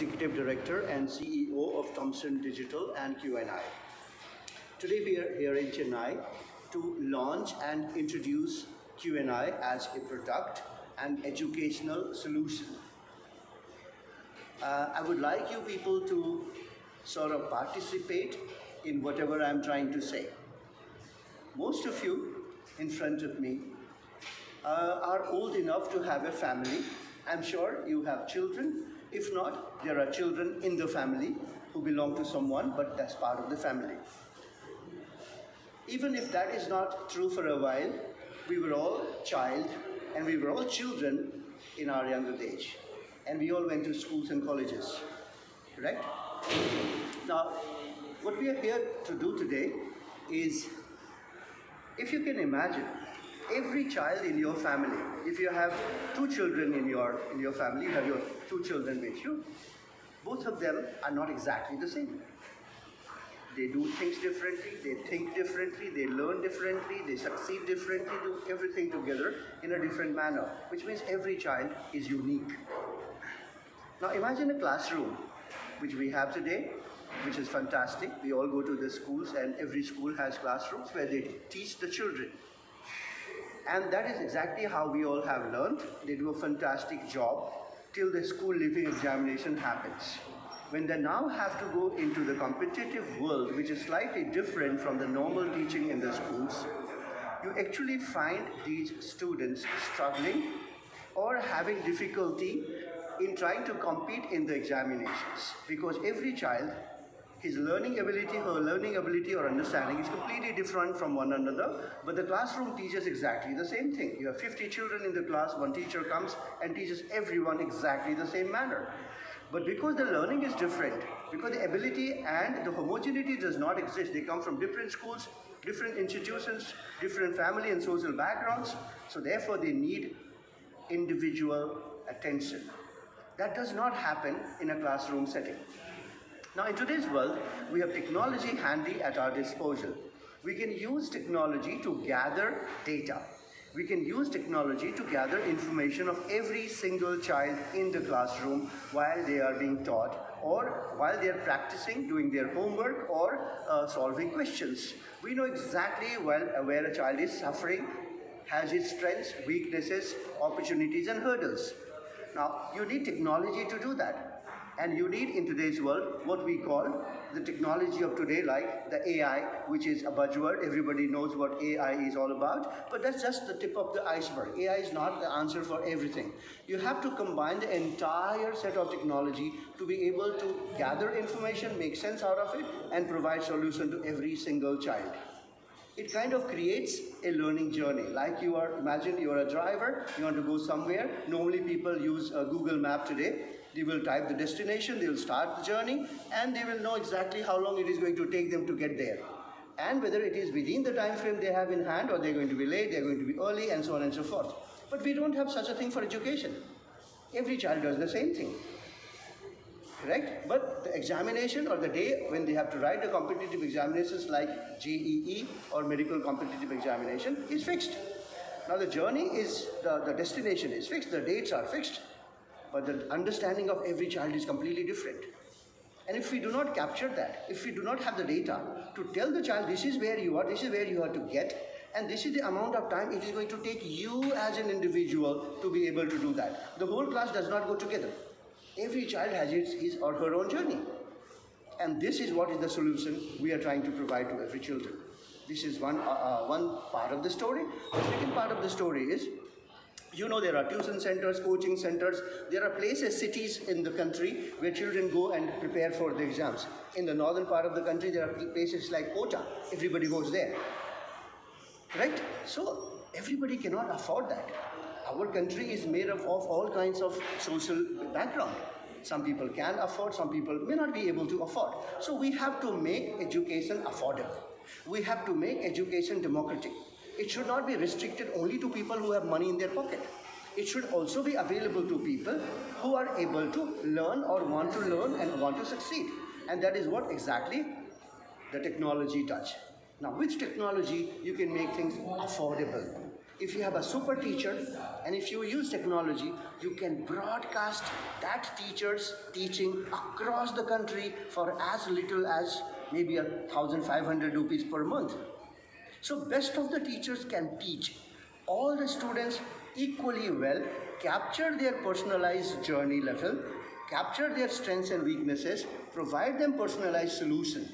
Executive Director and CEO of Thomson Digital and Q&I. Today we are here in Chennai to launch and introduce Q&I as a product and educational solution. I would like you people to sort of participate in whatever I'm trying to say. Most of you in front of me are old enough to have a family. I'm sure you have children. If not, there are children in the family who belong to someone, but that's part of the family. Even if that is not true for a while, we were all child and we were all children in our younger age. And we all went to schools and colleges, correct? Now, what we are here to do today is, if you can imagine, every child in your family, if you have two children in your family, you have your two children with you, both of them are not exactly the same. They do things differently, they think differently, they learn differently, they succeed differently, do everything together in a different manner, which means every child is unique. Now imagine a classroom, which we have today, which is fantastic. We all go to the schools and every school has classrooms where they teach the children. And that is exactly how we all have learned. They do a fantastic job till the school leaving examination happens. When they now have to go into the competitive world, which is slightly different from the normal teaching in the schools, you actually find these students struggling or having difficulty in trying to compete in the examinations, because every child, his learning ability, her learning ability or understanding is completely different from one another, but the classroom teaches exactly the same thing. You have 50 children in the class, one teacher comes and teaches everyone exactly the same manner. But because the learning is different, because the ability and the homogeneity does not exist, they come from different schools, different institutions, different family and social backgrounds, so therefore they need individual attention. That does not happen in a classroom setting. Now in today's world, we have technology handy at our disposal. We can use technology to gather data. We can use technology to gather information of every single child in the classroom while they are being taught, or while they are practicing, doing their homework, or solving questions. We know exactly where a child is suffering, has his strengths, weaknesses, opportunities and hurdles. Now, you need technology to do that. And you need, in today's world, what we call the technology of today, like the AI, which is a buzzword. Everybody knows what AI is all about, but that's just the tip of the iceberg. AI is not the answer for everything. You have to combine the entire set of technology to be able to gather information, make sense out of it, and provide solution to every single child. It kind of creates a learning journey. Like imagine you are a driver, you want to go somewhere. Normally people use Google Map today. They will type the destination, they will start the journey, and they will know exactly how long it is going to take them to get there. And whether it is within the time frame they have in hand, or they're going to be late, they're going to be early, and so on and so forth. But we don't have such a thing for education. Every child does the same thing. Correct? But the examination or the day when they have to write the competitive examinations like JEE or medical competitive examination is fixed. Now the journey is, the destination is fixed, the dates are fixed, but the understanding of every child is completely different. And if we do not capture that, if we do not have the data to tell the child this is where you are, this is where you have to get, and this is the amount of time it is going to take you as an individual to be able to do that. The whole class does not go together. Every child has his or her own journey. And this is what is the solution we are trying to provide to every children. This is one part of the story. The second part of the story is, you know, there are tuition centers, coaching centers. There are places, cities in the country where children go and prepare for the exams. In the northern part of the country, there are places like Kota. Everybody goes there. Right? So everybody cannot afford that. Our country is made up of all kinds of social background. Some people can afford, some people may not be able to afford. So we have to make education affordable. We have to make education democratic. It should not be restricted only to people who have money in their pocket. It should also be available to people who are able to learn or want to learn and want to succeed. And that is what exactly the technology does. Now, with technology, you can make things affordable. If you have a super teacher and if you use technology, you can broadcast that teacher's teaching across the country for as little as maybe 1,500 rupees per month. So best of the teachers can teach all the students equally well, capture their personalized journey level, capture their strengths and weaknesses, provide them personalized solution.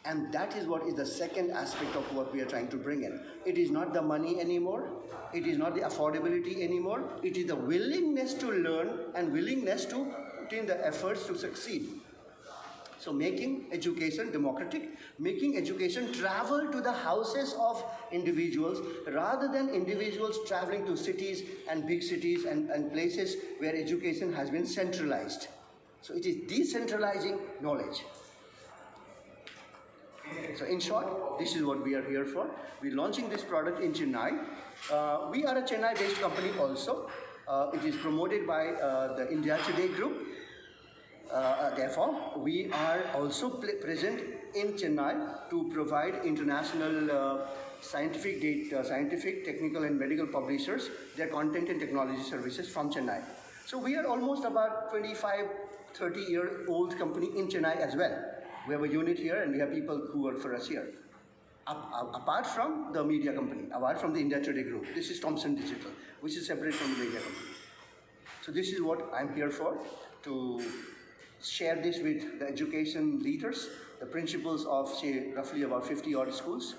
And that is what is the second aspect of what we are trying to bring in. It is not the money anymore. It is not the affordability anymore. It is the willingness to learn and willingness to put in the efforts to succeed. So making education democratic, making education travel to the houses of individuals rather than individuals traveling to cities and big cities and places where education has been centralized. So it is decentralizing knowledge. So in short, this is what we are here for. We're launching this product in Chennai. We are a Chennai-based company also. It is promoted by the India Today group. Therefore, we are also present in Chennai to provide international scientific, technical and medical publishers their content and technology services from Chennai. So we are almost about 25, 30-year-old company in Chennai as well. We have a unit here and we have people who work for us here. Apart from the media company, apart from the India Today group, this is Thomson Digital, which is separate from the media company. So this is what I'm here for, to share this with the education leaders, the principals of, say, roughly about 50-odd schools.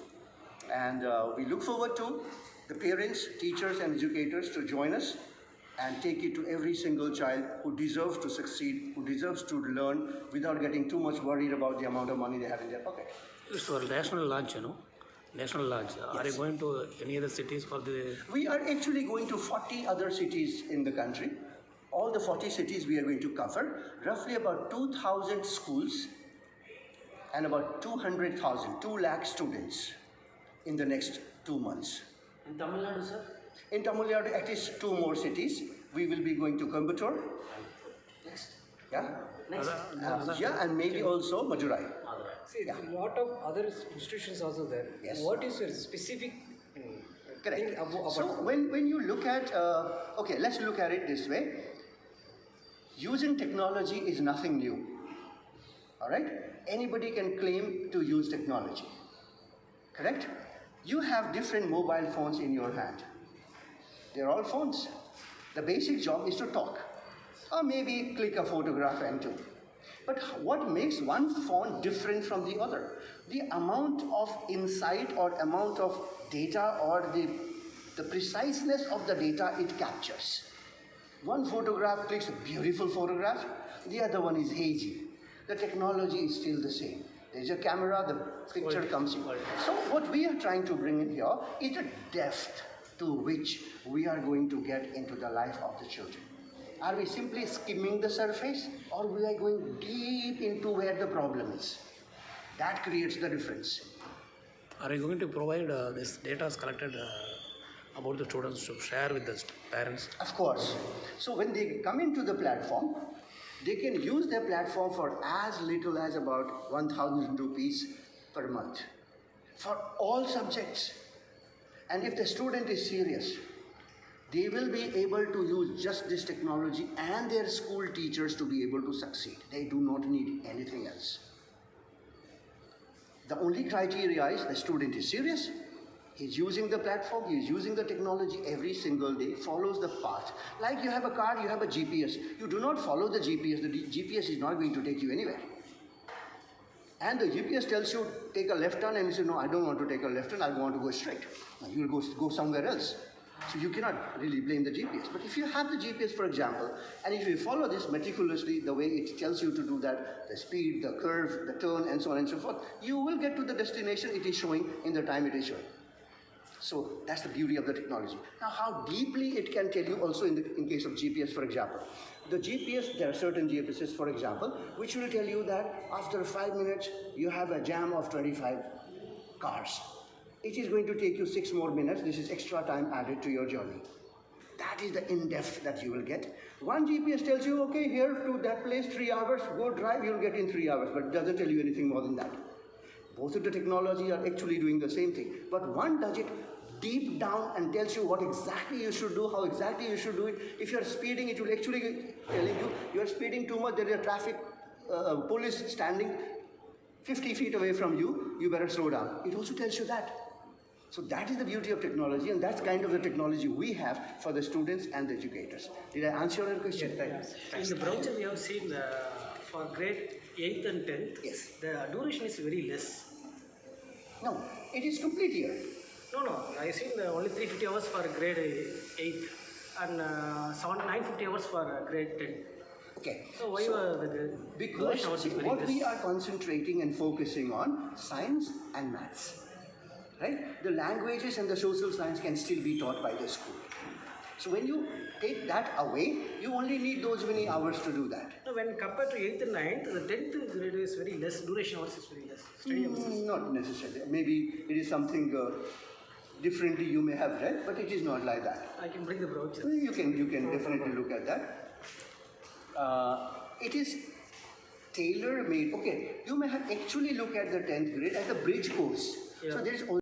And we look forward to the parents, teachers and educators to join us and take it to every single child who deserves to succeed, who deserves to learn without getting too much worried about the amount of money they have in their pocket. It's for national launch, national launch. Yes. Are you going to any other cities for the... We are actually going to 40 other cities in the country. All the 40 cities we are going to cover, roughly about 2,000 schools and about 200,000, 2 lakh students in the next 2 months. In Tamil Nadu, sir? In Tamil Nadu, at least 2 more cities. We will be going to Coimbatore. Next. Yeah? Next. Yeah, and maybe also Madurai. See, a lot of other institutions also there. Yes. What is your specific Correct. thing about So when you look at, okay, let's look at it this way. Using technology is nothing new. All right? Anybody can claim to use technology. Correct? You have different mobile phones in your hand. They're all phones. The basic job is to talk. Or maybe click a photograph and do. But what makes one phone different from the other? The amount of insight or amount of data or the preciseness of the data it captures. One photograph clicks a beautiful photograph, the other one is hazy. The technology is still the same. There's a camera, the picture comes in. So what we are trying to bring in here is the depth to which we are going to get into the life of the children. Are we simply skimming the surface or we are going deep into where the problem is? That creates the difference. Are you going to provide this data is collected about the students to share with the parents? Of course. So when they come into the platform, they can use their platform for as little as about 1,000 rupees per month for all subjects. And if the student is serious, they will be able to use just this technology and their school teachers to be able to succeed. They do not need anything else. The only criteria is the student is serious, he's using the platform, he's using the technology every single day, follows the path. Like you have a car, you have a GPS. You do not follow the GPS, the GPS is not going to take you anywhere. And the GPS tells you take a left turn and you say, no, I don't want to take a left turn, I want to go straight. You will go somewhere else. So you cannot really blame the GPS. But if you have the GPS, for example, and if you follow this meticulously, the way it tells you to do that, the speed, the curve, the turn, and so on and so forth, you will get to the destination it is showing in the time it is showing. So that's the beauty of the technology. Now, how deeply it can tell you also in case of GPS, for example. The GPS, there are certain GPSs, for example, which will tell you that after 5 minutes, you have a jam of 25 cars. It is going to take you 6 more minutes. This is extra time added to your journey. That is the in-depth that you will get. One GPS tells you, okay, here to that place, 3 hours, go drive, you'll get in 3 hours, but it doesn't tell you anything more than that. Both of the technologies are actually doing the same thing, but one does it deep down and tells you what exactly you should do, how exactly you should do it. If you are speeding, it will actually telling you are speeding too much. There is a traffic police standing 50 feet away from you. You better slow down. It also tells you that. So that is the beauty of technology, and that's kind of the technology we have for the students and the educators. Did I answer your question? Yes. In the brochure we have seen for grade 8th and 10th, Yes. the duration is very less. No, it is complete year. No, I have seen only 350 hours for grade 8th and 950 hours for grade 10. Okay. So why the Because duration hours is very what less? we are concentrating and focusing on science and maths. Right? The languages and the social science can still be taught by the school. So when you take that away, you only need those many hours to do that. No, when compared to 8th and 9th, the 10th grade is very less, duration hours is very less. Study hours is Not necessarily. Maybe it is something differently you may have read, but it is not like that. I can bring the brochure. You can definitely look at that. It is tailor-made. Okay, you may have actually look at the 10th grade as a bridge course. Yeah. So there is